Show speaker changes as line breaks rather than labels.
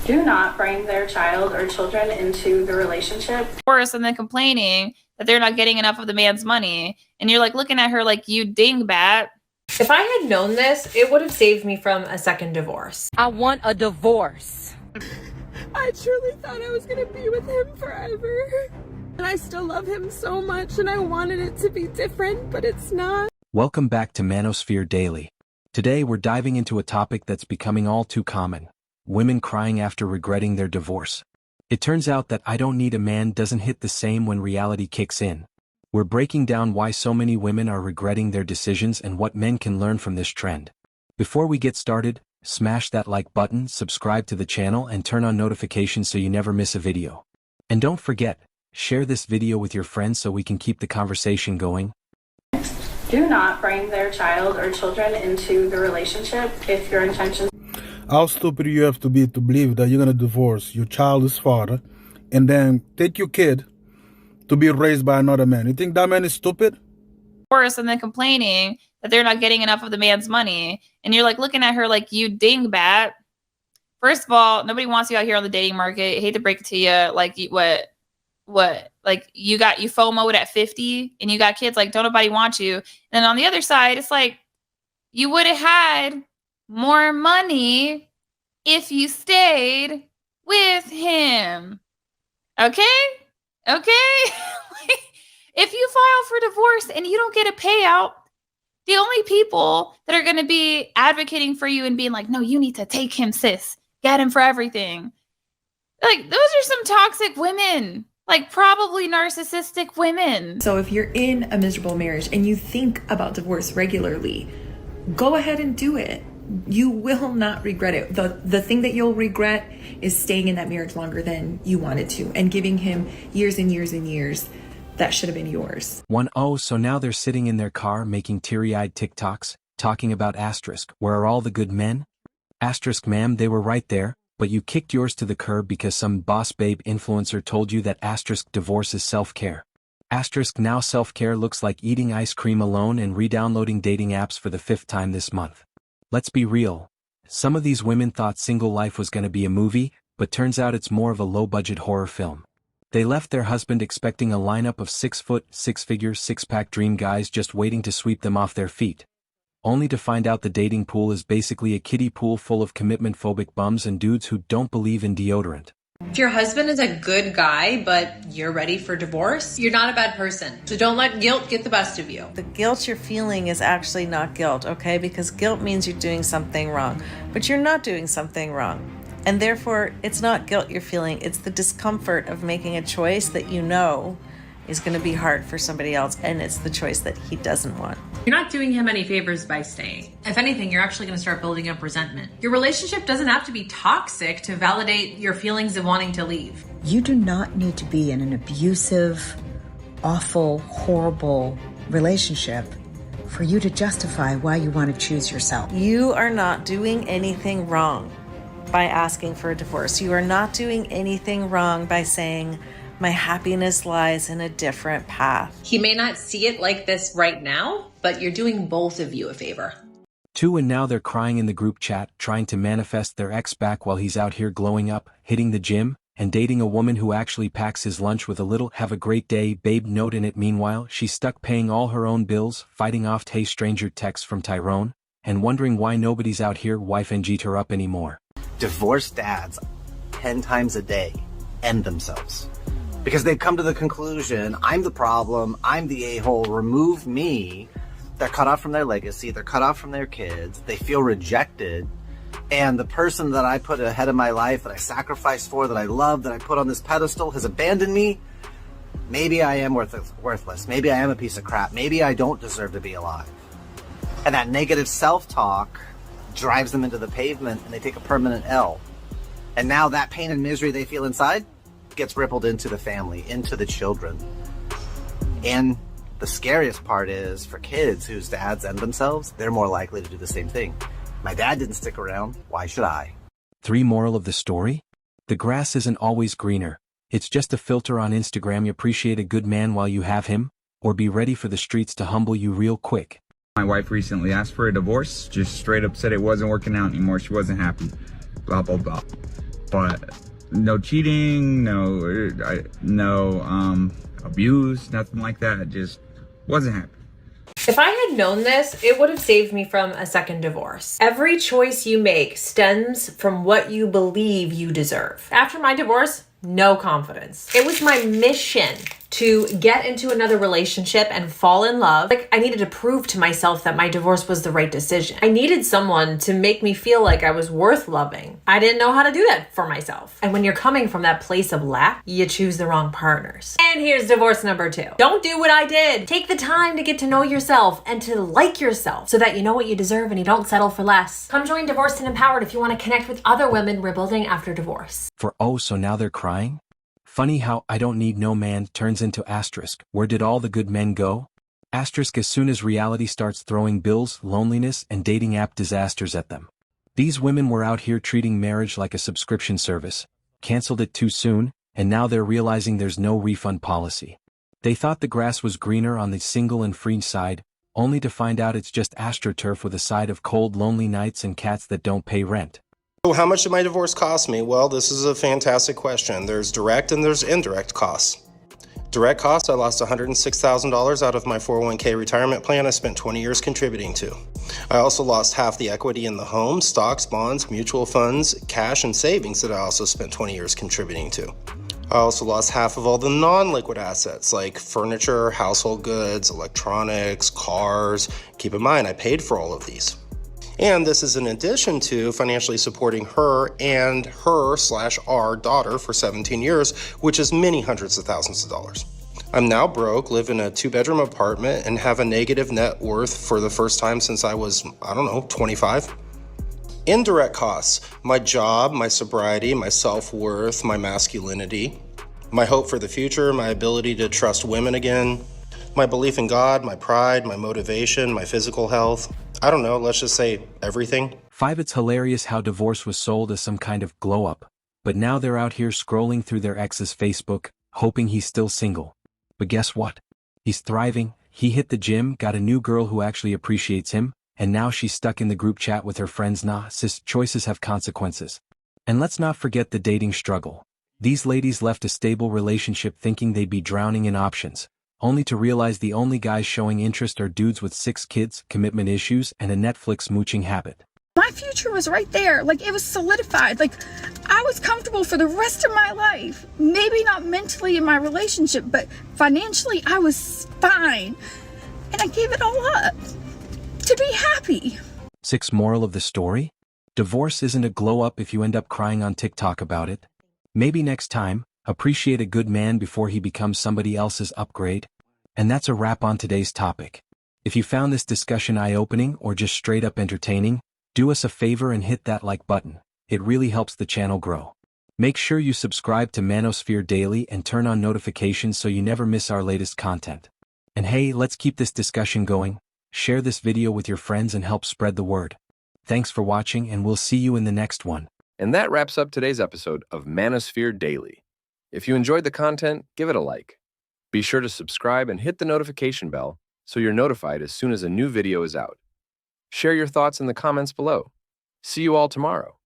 Do not bring their child or children into the relationship.
Worse, and then complaining that they're not getting enough of the man's money. And you're like looking at her like, you dingbat.
If I had known this, it would have saved me from a second divorce.
I want a divorce.
I truly thought I was gonna be with him forever. And I still love him so much, and I wanted it to be different, but it's not.
Welcome back to Manosphere Daily. Today we're diving into a topic that's becoming all too common: women crying after regretting their divorce. It turns out that "I don't need a man" doesn't hit the same when reality kicks in. We're breaking down why so many women are regretting their decisions and what men can learn from this trend. Before we get started, smash that like button, subscribe to the channel, and turn on notifications so you never miss a video. And don't forget, share this video with your friends so we can keep the conversation going.
Do not bring their child or children into the relationship if your intentions.
How stupid you have to be to believe that you're going to divorce your child's father and then take your kid to be raised by another man. You think that man is stupid?
Worse, and then complaining that they're not getting enough of the man's money. And you're like looking at her like, you dingbat. First of all, nobody wants you out here on the dating market. I hate to break it to you. Like, what? Like, you FOMO'd at 50 and you got kids. Like, don't nobody want you. And on the other side, it's like, you would have had more money if you stayed with him. Okay? If you file for divorce and you don't get a payout, the only people that are going to be advocating for you and being like, no, you need to take him, sis. Get him for everything. Like, those are some toxic women. Like, probably narcissistic women.
So if you're in a miserable marriage and you think about divorce regularly, go ahead and do it. You will not regret it. The thing that you'll regret is staying in that marriage longer than you wanted to and giving him years and years and years that should have been yours.
So now they're sitting in their car making teary-eyed TikToks, talking about asterisk, where are all the good men? Asterisk, ma'am, they were right there, but you kicked yours to the curb because some boss babe influencer told you that asterisk divorce is self-care. Asterisk, now self-care looks like eating ice cream alone and re-downloading dating apps for the 5th time this month. Let's be real. Some of these women thought single life was gonna be a movie, but turns out it's more of a low-budget horror film. They left their husband expecting a lineup of 6-foot, 6-figure, 6-pack dream guys just waiting to sweep them off their feet. Only to find out the dating pool is basically a kiddie pool full of commitment-phobic bums and dudes who don't believe in deodorant.
If your husband is a good guy, but you're ready for divorce, you're not a bad person. So don't let guilt get the best of you.
The guilt you're feeling is actually not guilt, okay? Because guilt means you're doing something wrong, but you're not doing something wrong. And therefore, it's not guilt you're feeling, it's the discomfort of making a choice that you know is going to be hard for somebody else, and it's the choice that he doesn't want.
You're not doing him any favors by staying. If anything, you're actually going to start building up resentment. Your relationship doesn't have to be toxic to validate your feelings of wanting to leave.
You do not need to be in an abusive, awful, horrible relationship for you to justify why you want to choose yourself.
You are not doing anything wrong by asking for a divorce. You are not doing anything wrong by saying, my happiness lies in a different path.
He may not see it like this right now, but you're doing both of you a favor.
2 And now they're crying in the group chat, trying to manifest their ex back while he's out here glowing up, hitting the gym, and dating a woman who actually packs his lunch with a little "have a great day, babe" note in it. Meanwhile, she's stuck paying all her own bills, fighting off "hey stranger" texts from Tyrone, and wondering why nobody's out here wife Mgtow her up anymore.
Divorced dads 10 times a day end themselves because they've come to the conclusion, I'm the problem, I'm the a-hole, remove me. They're cut off from their legacy, they're cut off from their kids, they feel rejected, and the person that I put ahead of my life, that I sacrificed for, that I love, that I put on this pedestal has abandoned me. Maybe I am worthless, maybe I am a piece of crap, maybe I don't deserve to be alive. And that negative self-talk drives them into the pavement and they take a permanent L. And now that pain and misery they feel inside gets rippled into the family, into the children. And the scariest part is for kids whose dads end themselves, they're more likely to do the same thing. My dad didn't stick around, why should I?
3 Moral of the story? The grass isn't always greener. It's just a filter on Instagram. You appreciate a good man while you have him, or be ready for the streets to humble you real quick.
My wife recently asked for a divorce, just straight up said it wasn't working out anymore, she wasn't happy, blah, blah, blah. But no cheating, no abuse, nothing like that. It just wasn't happening.
If I had known this, it would have saved me from a second divorce. Every choice you make stems from what you believe you deserve. After my divorce, no confidence. It was my mission to get into another relationship and fall in love. Like, I needed to prove to myself that my divorce was the right decision. I needed someone to make me feel like I was worth loving. I didn't know how to do that for myself. And when you're coming from that place of lack, you choose the wrong partners. And here's divorce number 2. Don't do what I did. Take the time to get to know yourself and to like yourself so that you know what you deserve and you don't settle for less. Come join Divorced and Empowered if you want to connect with other women rebuilding after divorce.
For oh, so now they're crying? Funny how I don't need no man turns into asterisk. Where did all the good men go? Asterisk as soon as reality starts throwing bills, loneliness, and dating app disasters at them. These women were out here treating marriage like a subscription service, canceled it too soon, and now they're realizing there's no refund policy. They thought the grass was greener on the single and free side, only to find out it's just astroturf with a side of cold, lonely nights and cats that don't pay rent.
So how much did my divorce cost me? Well, this is a fantastic question. There's direct and there's indirect costs. Direct costs, I lost $106,000 out of my 401k retirement plan I spent 20 years contributing to. I also lost half the equity in the home, stocks, bonds, mutual funds, cash, and savings that I also spent 20 years contributing to. I also lost half of all the non-liquid assets like furniture, household goods, electronics, cars. Keep in mind, I paid for all of these. And this is in addition to financially supporting her and her/our daughter for 17 years, which is many hundreds of thousands of dollars. I'm now broke, live in a 2-bedroom apartment, and have a negative net worth for the first time since I was, 25. Indirect costs: my job, my sobriety, my self-worth, my masculinity, my hope for the future, my ability to trust women again, my belief in God, my pride, my motivation, my physical health. I don't know, let's just say everything.
5. It's hilarious how divorce was sold as some kind of glow-up, but now they're out here scrolling through their ex's Facebook, hoping he's still single. But guess what? He's thriving, he hit the gym, got a new girl who actually appreciates him, and now she's stuck in the group chat with her friends. Nah, sis, choices have consequences. And let's not forget the dating struggle. These ladies left a stable relationship thinking they'd be drowning in options, only to realize the only guys showing interest are dudes with 6 kids, commitment issues, and a Netflix mooching habit.
My future was right there. Like, it was solidified. Like, I was comfortable for the rest of my life. Maybe not mentally in my relationship, but financially I was fine. And I gave it all up to be happy.
6. Moral of the story? Divorce isn't a glow-up if you end up crying on TikTok about it. Maybe next time, appreciate a good man before he becomes somebody else's upgrade. And that's a wrap on today's topic. If you found this discussion eye-opening or just straight up entertaining, do us a favor and hit that like button. It really helps the channel grow. Make sure you subscribe to Manosphere Daily and turn on notifications so you never miss our latest content. And hey, let's keep this discussion going. Share this video with your friends and help spread the word. Thanks for watching, and we'll see you in the next one.
And that wraps up today's episode of Manosphere Daily. If you enjoyed the content, give it a like. Be sure to subscribe and hit the notification bell so you're notified as soon as a new video is out. Share your thoughts in the comments below. See you all tomorrow.